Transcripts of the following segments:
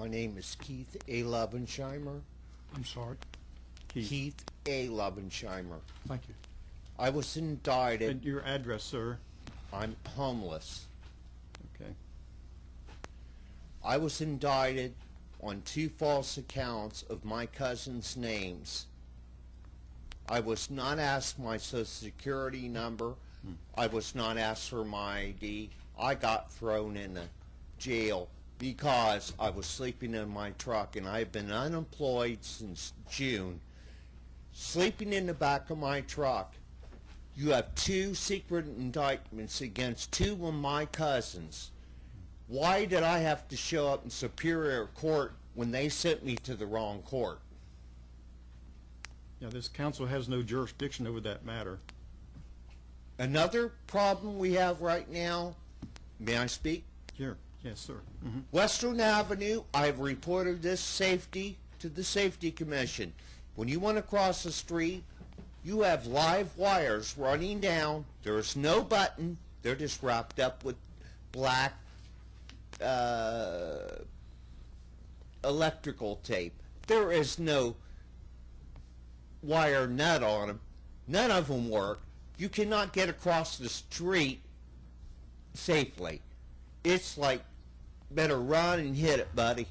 My name is Keith A. Lovensheimer. I'm sorry. Keith A. Lovensheimer. Thank you. I was indicted. And your address, sir? I'm homeless. Okay. I was indicted on 2 false accounts of my cousin's names. I was not asked my Social Security number. I was not asked for my ID. I got thrown in a jail because I was sleeping in my truck, and I've been unemployed since June. Sleeping in the back of my truck. You have 2 secret indictments against 2 of my cousins. Why did I have to show up in Superior Court when they sent me to the wrong court? Yeah, this council has no jurisdiction over that matter. Another problem we have right now, may I speak? Here. Yes, sir. Western Avenue, I've reported this safety to the Safety Commission. When you want to cross the street, you have live wires running down. There's no button. They're just wrapped up with black electrical tape. There is no wire nut on them. None of them work. You cannot get across the street safely. It's like, better run and hit it, buddy.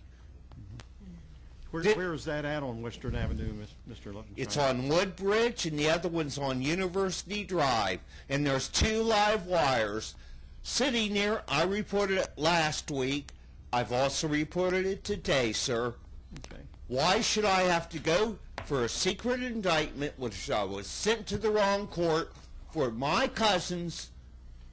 Where is that at on Western Avenue, Mr. Lovensheimer? It's on Woodbridge, and the other one's on University Drive. And there's 2 live wires sitting there. I reported it last week. I've also reported it today, sir. Okay. Why should I have to go for a secret indictment, which I was sent to the wrong court, for my cousins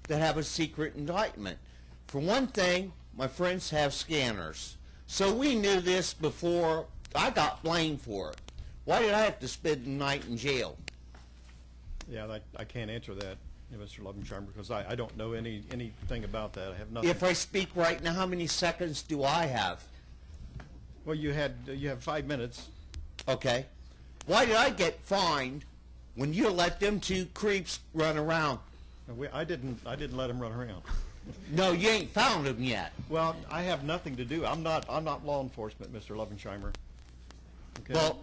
that have a secret indictment? For one thing, my friends have scanners. So we knew this before I got blamed for it. Why did I have to spend the night in jail? Yeah, I can't answer that, Mr. Lovensheimer, because I don't know anything about that. I have nothing. If I speak right now, how many seconds do I have? Well, you have 5 minutes. Okay. Why did I get fined when you let them 2 creeps run around? I didn't let him run around. No, you ain't found them yet. Well, I have nothing to do. I'm not law enforcement, Mr. Lovensheimer. Okay. Well,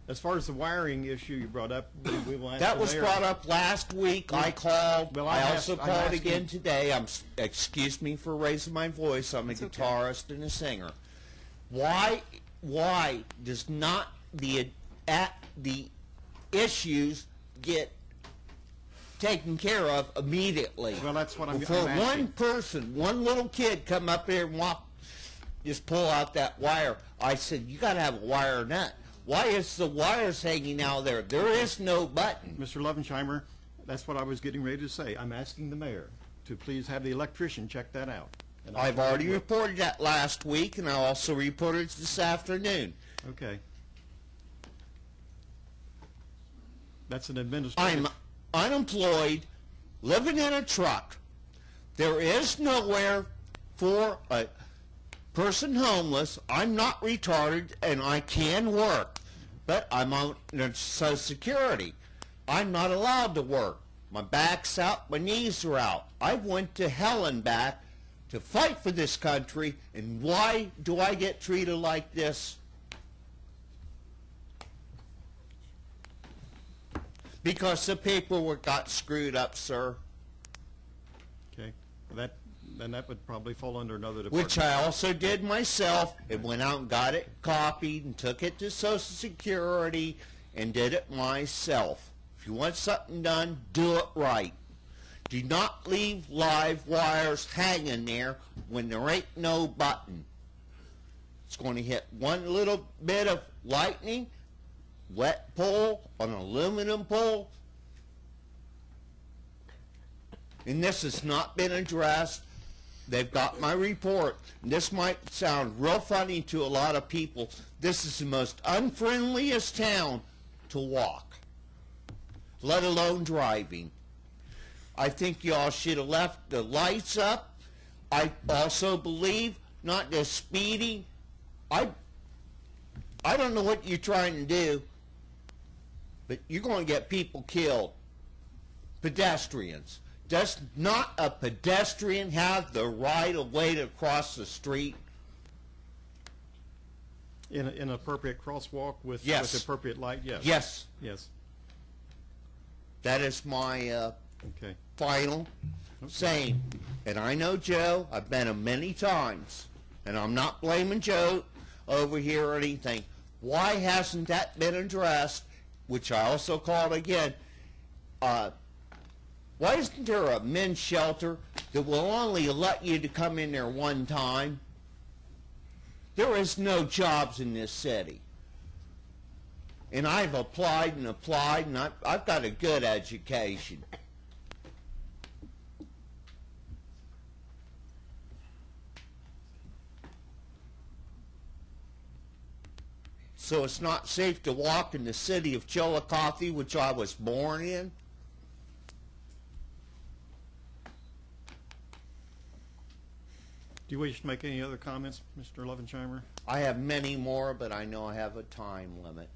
as far as the wiring issue you brought up, we will ask that the was mayor. brought up last week. I called. Well, I also I'm called asking- again today. Excuse me for raising my voice. I'm a guitarist and a singer. Why does not the issues get taken care of immediately? Well, that's what I'm Before asking. one person, one little kid come up there and just pull out that wire. I said, you got to have a wire nut. Why is the wires hanging out there? There is no button. Mr. Lovensheimer, that's what I was getting ready to say. I'm asking the mayor to please have the electrician check that out. And I've already reported that last week, and I also reported it this afternoon. Okay. That's an administrative... I'm unemployed, living in a truck. There is nowhere for a person homeless. I'm not retarded, and I can work, but I'm on Social Security. I'm not allowed to work. My back's out, my knees are out. I went to hell and back to fight for this country, and why do I get treated like this? Because the paperwork got screwed up, sir. Okay. Then that would probably fall under another department. Which I also did myself, and went out and got it copied and took it to Social Security and did it myself. If you want something done, do it right. Do not leave live wires hanging there when there ain't no button. It's going to hit one little bit of lightning, wet pole, an aluminum pole, and this has not been addressed. They've got my report. And this might sound real funny to a lot of people. This is the most unfriendliest town to walk, let alone driving. I think y'all should have left the lights up. I also believe not just speeding. I don't know what you're trying to do, but you're going to get people killed. Pedestrians. Does not a pedestrian have the right of way to cross the street? In an appropriate crosswalk with Yes. appropriate light, yes. Yes, Yes, that is my okay. final saying. And I know Joe, I've been him many times, and I'm not blaming Joe over here or anything. Why hasn't that been addressed, which I also called again? Why isn't there a men's shelter that will only let you to come in there one time? There is no jobs in this city. And I've applied and applied, and I've got a good education. So it's not safe to walk in the city of Chillicothe, which I was born in? Do you wish to make any other comments, Mr. Lovensheimer? I have many more, but I know I have a time limit.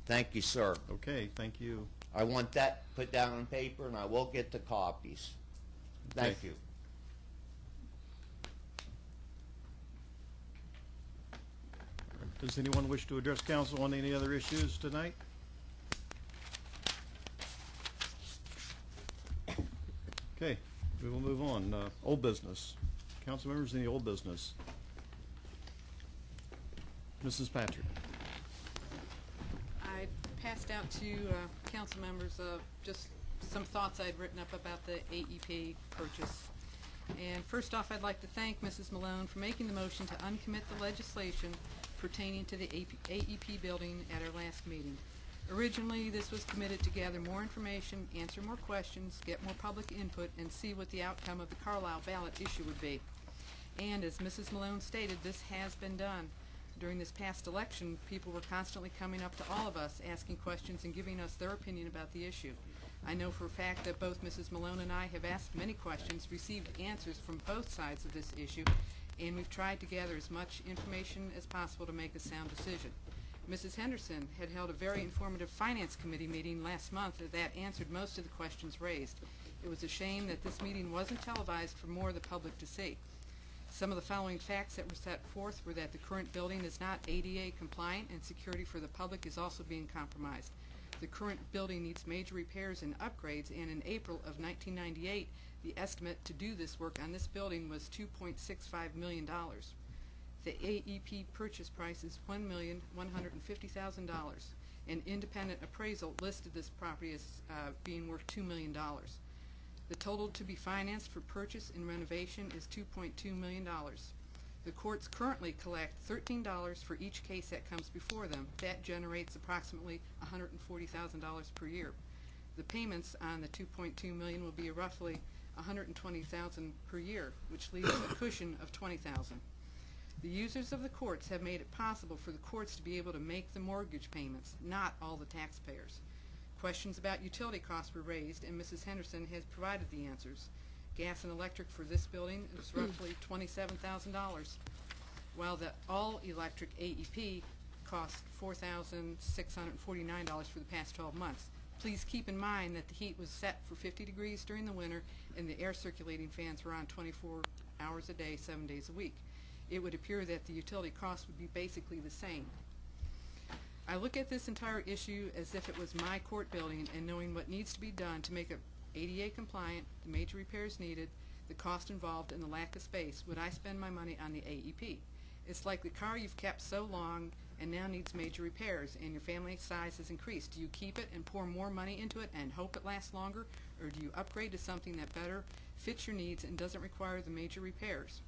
Thank you, sir. Okay, thank you. I want that put down on paper, and I will get the copies. Thank Okay. you. Does anyone wish to address council on any other issues tonight? Okay, we will move on. Old business. Council members, any old business? Mrs. Patrick. I passed out to council members just some thoughts I'd written up about the AEP purchase. And first off, I'd like to thank Mrs. Malone for making the motion to uncommit the legislation pertaining to the AEP building at our last meeting. Originally, this was committed to gather more information, answer more questions, get more public input, and see what the outcome of the Carlisle ballot issue would be. And as Mrs. Malone stated, this has been done. During this past election, people were constantly coming up to all of us, asking questions and giving us their opinion about the issue. I know for a fact that both Mrs. Malone and I have asked many questions, received answers from both sides of this issue, and we've tried to gather as much information as possible to make a sound decision. Mrs. Henderson had held a very informative Finance Committee meeting last month that answered most of the questions raised. It was a shame that this meeting wasn't televised for more of the public to see. Some of the following facts that were set forth were that the current building is not ADA compliant and security for the public is also being compromised. The current building needs major repairs and upgrades, and in April of 1998, the estimate to do this work on this building was $2.65 million. The AEP purchase price is $1,150,000. An independent appraisal listed this property as being worth $2 million. The total to be financed for purchase and renovation is $2.2 million. The courts currently collect $13 for each case that comes before them. That generates approximately $140,000 per year. The payments on the $2.2 million will be roughly $120,000 per year, which leaves a cushion of $20,000. The users of the courts have made it possible for the courts to be able to make the mortgage payments, not all the taxpayers. Questions about utility costs were raised, and Mrs. Henderson has provided the answers. Gas and electric for this building is roughly $27,000, while the all-electric AEP cost $4,649 for the past 12 months. Please keep in mind that the heat was set for 50 degrees during the winter, and the air circulating fans were on 24 hours a day, 7 days a week. It would appear that the utility costs would be basically the same. I look at this entire issue as if it was my court building, and knowing what needs to be done to make it ADA compliant, the major repairs needed, the cost involved, and the lack of space, would I spend my money on the AEP? It's like the car you've kept so long and now needs major repairs, and your family size has increased. Do you keep it and pour more money into it and hope it lasts longer, or do you upgrade to something that better fits your needs and doesn't require the major repairs?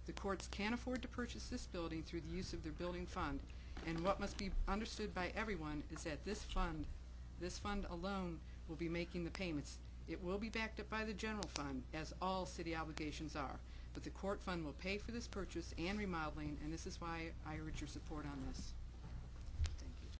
The courts can't afford to purchase this building through the use of their building fund, and what must be understood by everyone is that this fund alone will be making the payments. It will be backed up by the general fund, as all city obligations are, but the court fund will pay for this purchase and remodeling, and this is why I urge your support on this.